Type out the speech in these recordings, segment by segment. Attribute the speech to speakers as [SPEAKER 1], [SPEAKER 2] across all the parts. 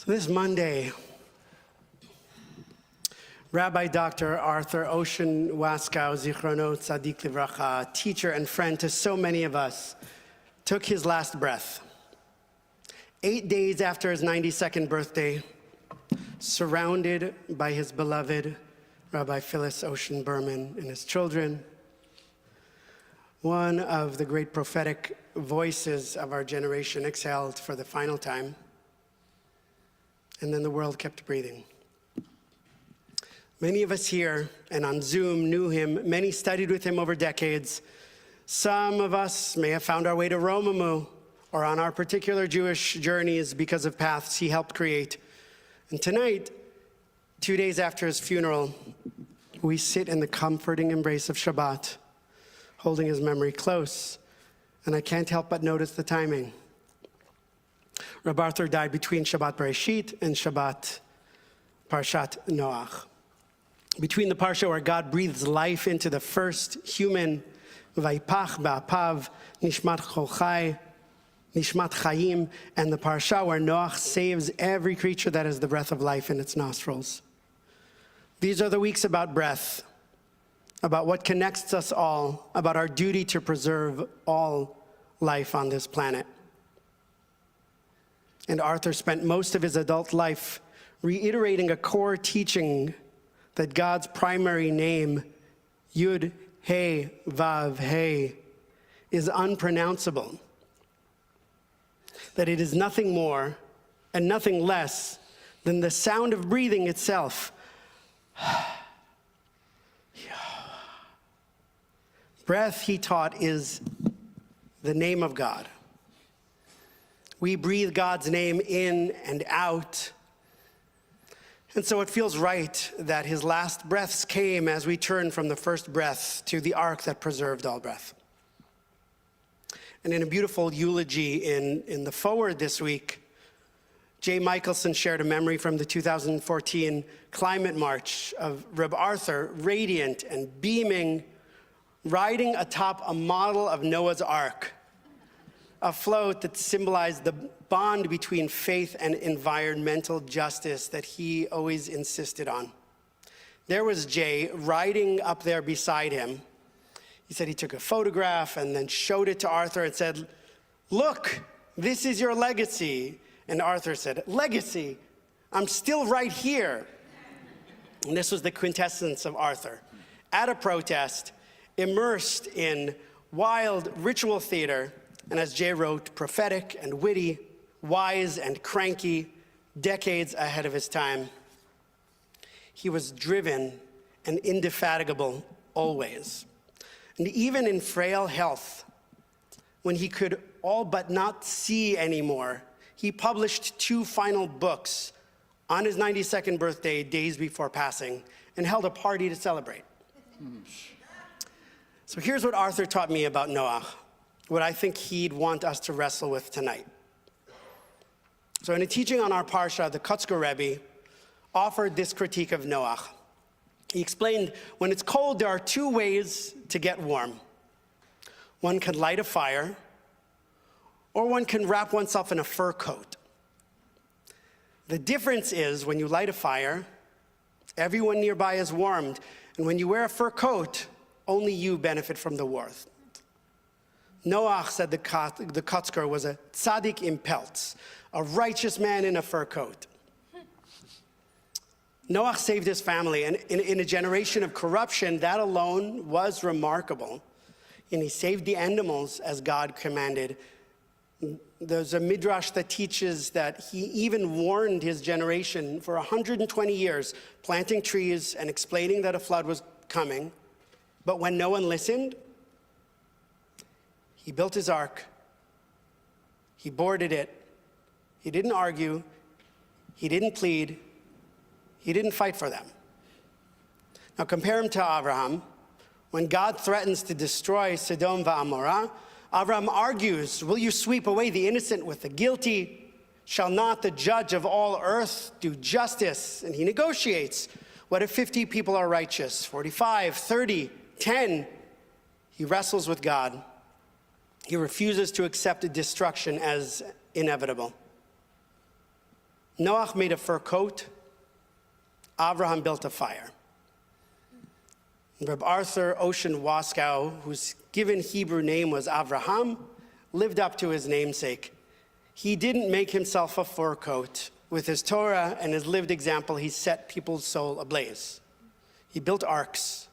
[SPEAKER 1] So this Monday, Rabbi Dr. Arthur Ocean Waskow, Zichrono Tzadik Livracha, teacher and friend to so many of us, took his last breath. 8 days after his 92nd birthday, surrounded by his beloved Rabbi Phyllis Ocean Berman and his children, one of the great prophetic voices of our generation exhaled for the final time, and then the world kept breathing. Many of us here and on Zoom knew him. Many studied with him over decades. Some of us may have found our way to Romamu or on our particular Jewish journeys because of paths he helped create. And tonight, 2 days after his funeral, we sit in the comforting embrace of Shabbat, holding his memory close. And I can't help but notice the timing. Rabbi Arthur died between Shabbat Bereshit and Shabbat Parshat Noach. Between the parsha where God breathes life into the first human, Vayipach ba'apav nishmat cholchai, nishmat chayim, and the parsha where Noach saves every creature that has the breath of life in its nostrils. These are the weeks about breath, about what connects us all, about our duty to preserve all life on this planet. And Arthur spent most of his adult life reiterating a core teaching that God's primary name, Yud, He, Vav, He, is unpronounceable. That it is nothing more and nothing less than the sound of breathing itself. Breath, he taught, is the name of God. We breathe God's name in and out. And so it feels right that his last breaths came as we turn from the first breath to the ark that preserved all breath. And in a beautiful eulogy in the forward this week, Jay Michelson shared a memory from the 2014 climate march of Reb Arthur, radiant and beaming, riding atop a model of Noah's Ark, a float that symbolized the bond between faith and environmental justice that he always insisted on. There was Jay riding up there beside him. He said he took a photograph and then showed it to Arthur and said, "Look, this is your legacy." And Arthur said, "Legacy? I'm still right here." And this was the quintessence of Arthur. At a protest, immersed in wild ritual theater, and as Jay wrote, prophetic and witty, wise and cranky, decades ahead of his time. He was driven and indefatigable always. And even in frail health, when he could all but not see anymore, he published 2 final books on his 92nd birthday, days before passing, and held a party to celebrate. So here's what Arthur taught me about Noah, what I think he'd want us to wrestle with tonight. So in a teaching on our parsha, the Kotzker Rabbi offered this critique of Noah. He explained, when it's cold, there are 2 ways to get warm. One can light a fire, or one can wrap oneself in a fur coat. The difference is, when you light a fire, everyone nearby is warmed, and when you wear a fur coat, only you benefit from the warmth. Noach, said the Kotzker, was a tzaddik in pelts, a righteous man in a fur coat. Noach saved his family, and in a generation of corruption, that alone was remarkable. And he saved the animals as God commanded. There's a midrash that teaches that he even warned his generation for 120 years, planting trees and explaining that a flood was coming. But when no one listened, he built his ark, he boarded it, he didn't argue, he didn't plead, he didn't fight for them. Now compare him to Abraham. When God threatens to destroy Sodom va'Amorah, Abraham argues, "Will you sweep away the innocent with the guilty? Shall not the judge of all earth do justice?" And he negotiates. What if 50 people are righteous? 45, 30, 10? He wrestles with God. He refuses to accept destruction as inevitable. Noach made a fur coat. Abraham built a fire. Reb Arthur Ocean Waskow, whose given Hebrew name was Avraham, lived up to his namesake. He didn't make himself a fur coat. With his Torah and his lived example, he set people's soul ablaze. He built arks,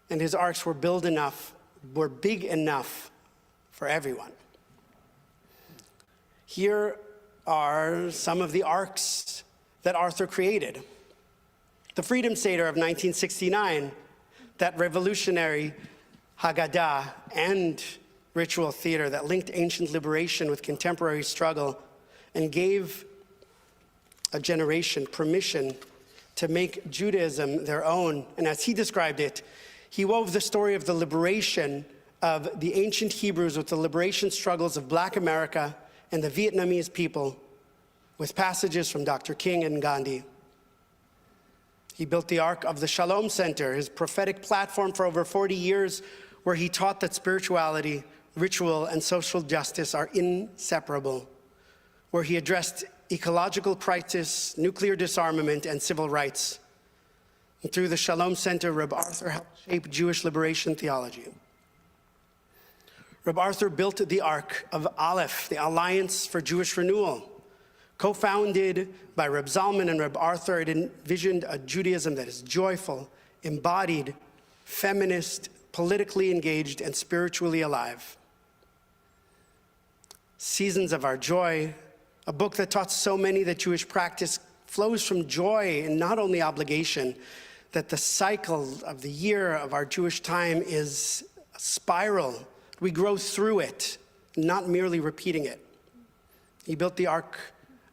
[SPEAKER 1] and his arks were big enough for everyone. Here are some of the arks that Arthur created. The Freedom Seder of 1969, that revolutionary Haggadah and ritual theater that linked ancient liberation with contemporary struggle and gave a generation permission to make Judaism their own. And as he described it, he wove the story of the liberation of the ancient Hebrews with the liberation struggles of Black America and the Vietnamese people with passages from Dr. King and Gandhi. He built the Ark of the Shalom Center, his prophetic platform for over 40 years, where he taught that spirituality, ritual, and social justice are inseparable, where he addressed ecological crisis, nuclear disarmament, and civil rights. And through the Shalom Center, Reb Arthur helped shape Jewish liberation theology. Reb Arthur built the Ark of Aleph, the Alliance for Jewish Renewal. Co-founded by Reb Zalman and Reb Arthur, it envisioned a Judaism that is joyful, embodied, feminist, politically engaged, and spiritually alive. Seasons of Our Joy, a book that taught so many that Jewish practice flows from joy and not only obligation, that the cycle of the year of our Jewish time is a spiral. We grow through it, not merely repeating it. He built the Ark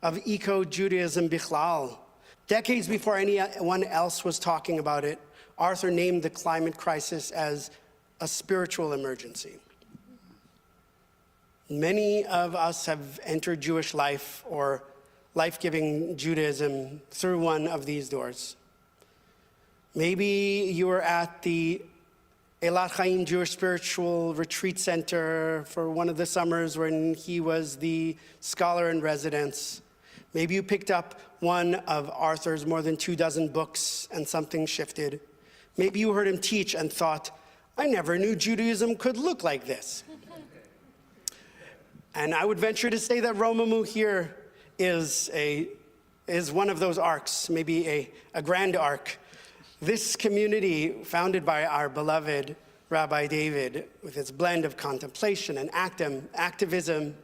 [SPEAKER 1] of Eco-Judaism Bichlal. Decades before anyone else was talking about it, Arthur named the climate crisis as a spiritual emergency. Many of us have entered Jewish life or life-giving Judaism through one of these doors. Maybe you were at the Eilat Chaim Jewish Spiritual Retreat Center for one of the summers when he was the scholar in residence. Maybe you picked up one of Arthur's more than 24 books and something shifted. Maybe you heard him teach and thought, I never knew Judaism could look like this. And I would venture to say that Romamu here is one of those arcs, maybe a grand arc. This community, founded by our beloved Rabbi David, with its blend of contemplation and activism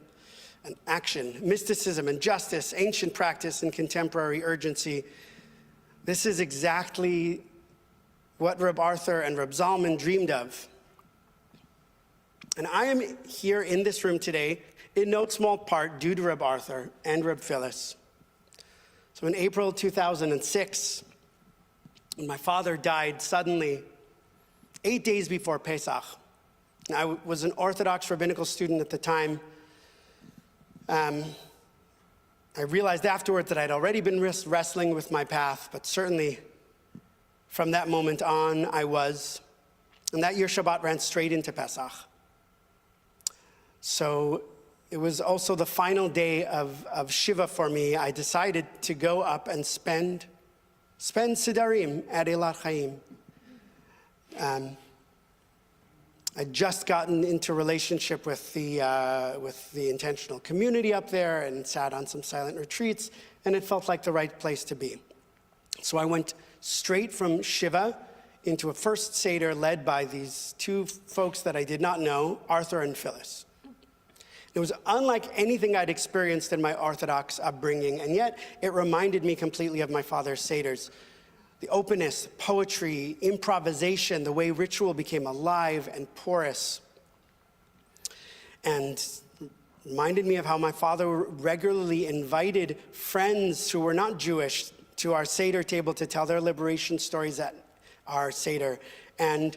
[SPEAKER 1] and action, mysticism and justice, ancient practice and contemporary urgency, this is exactly what Reb Arthur and Reb Zalman dreamed of. And I am here in this room today in no small part due to Reb Arthur and Reb Phyllis. So in April 2006, when my father died suddenly, 8 days before Pesach, and I was an Orthodox rabbinical student at the time, I realized afterward that I'd already been wrestling with my path, but certainly from that moment on, I was. And that year, Shabbat ran straight into Pesach. So it was also the final day of Shiva for me. I decided to go up and spend Sidarim at Eilat Chaim. I'd just gotten into relationship with the intentional community up there and sat on some silent retreats, and it felt like the right place to be. So I went straight from Shiva into a first Seder led by these two folks that I did not know, Arthur and Phyllis. It was unlike anything I'd experienced in my Orthodox upbringing, and yet it reminded me completely of my father's Seders. The openness, poetry, improvisation, the way ritual became alive and porous. And reminded me of how my father regularly invited friends who were not Jewish to our Seder table to tell their liberation stories at our Seder. And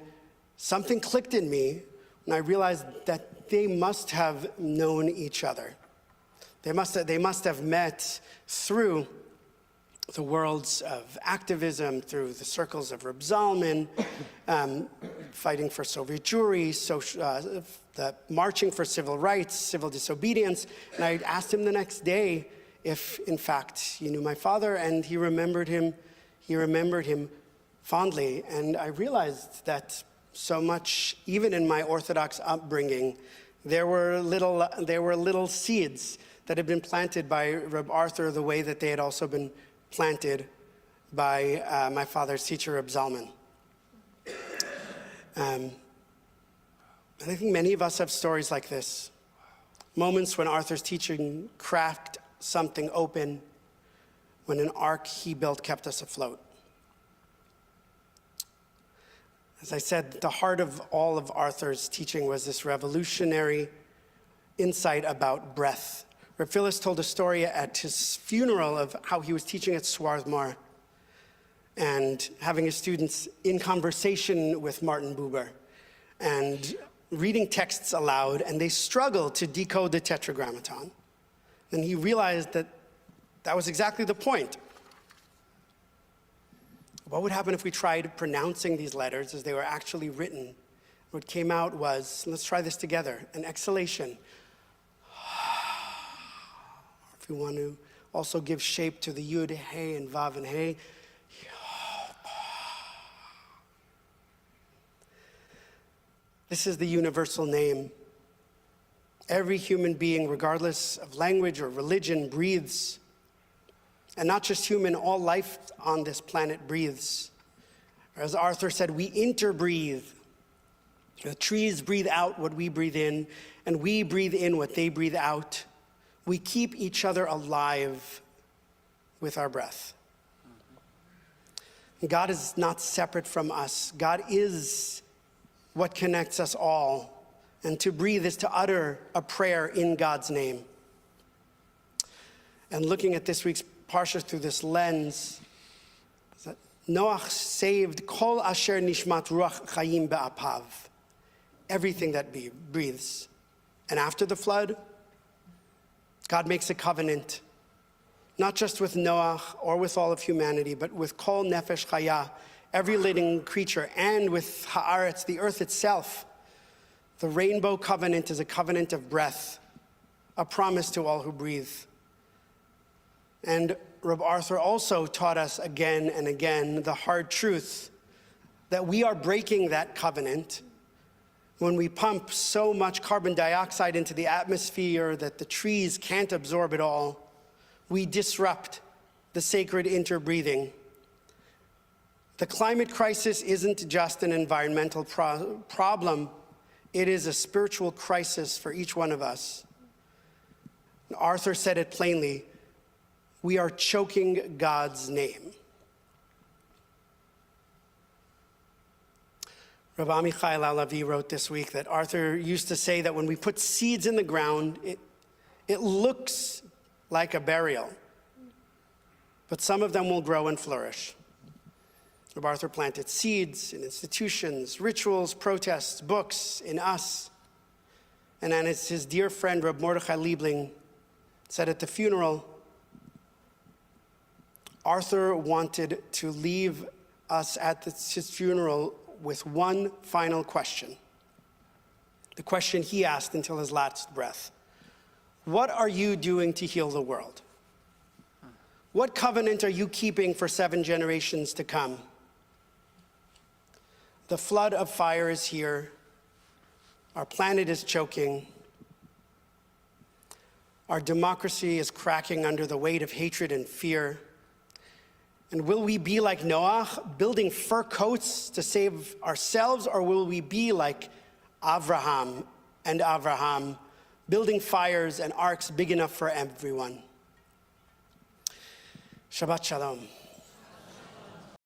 [SPEAKER 1] something clicked in me when I realized that they must have known each other. They must have met through the worlds of activism, through the circles of Reb Zalman, fighting for Soviet Jewry, marching for civil rights, civil disobedience. And I asked him the next day if in fact you knew my father. And he remembered him fondly. And I realized that so much, even in my Orthodox upbringing, there were little seeds that had been planted by Reb Arthur the way that they had also been planted by my father's teacher, Reb Zalman. And I think many of us have stories like this. Moments when Arthur's teaching cracked something open, when an ark he built kept us afloat. As I said, the heart of all of Arthur's teaching was this revolutionary insight about breath. Reb Phyllis told a story at his funeral of how he was teaching at Swarthmore and having his students in conversation with Martin Buber and reading texts aloud, and they struggled to decode the Tetragrammaton. And he realized that that was exactly the point. What would happen if we tried pronouncing these letters as they were actually written? What came out was, let's try this together, an exhalation. If you want to also give shape to the Yud, Hey, and Vav, and Hey. This is the universal name. Every human being, regardless of language or religion, breathes. And not just human, all life on this planet breathes. As Arthur said, we interbreathe. The trees breathe out what we breathe in, and we breathe in what they breathe out. We keep each other alive with our breath. God is not separate from us. God is what connects us all. And to breathe is to utter a prayer in God's name. And looking at this week's Parsha through this lens, that Noach saved kol asher nishmat ruach chayim be'apav, everything that breathes. And after the flood, God makes a covenant, not just with Noach or with all of humanity, but with kol nefesh chaya, every living creature, and with haaretz, the earth itself. The rainbow covenant is a covenant of breath, a promise to all who breathe. And Reb Arthur also taught us again and again the hard truth that we are breaking that covenant when we pump so much carbon dioxide into the atmosphere that the trees can't absorb it all. We disrupt the sacred interbreathing. The climate crisis isn't just an environmental problem. It is a spiritual crisis for each one of us. Arthur said it plainly. We are choking God's name. Rabbi Amichai Lalavi wrote this week that Arthur used to say that when we put seeds in the ground, it looks like a burial, but some of them will grow and flourish. Rabbi Arthur planted seeds in institutions, rituals, protests, books, in us. And as his dear friend, Reb Mordechai Liebling, said at the funeral, Arthur wanted to leave us at his funeral with one final question. The question he asked until his last breath. What are you doing to heal the world? What covenant are you keeping for 7 generations to come? The flood of fire is here. Our planet is choking. Our democracy is cracking under the weight of hatred and fear. And will we be like Noach, building fur coats to save ourselves, or will we be like Avraham, building fires and arks big enough for everyone? Shabbat Shalom.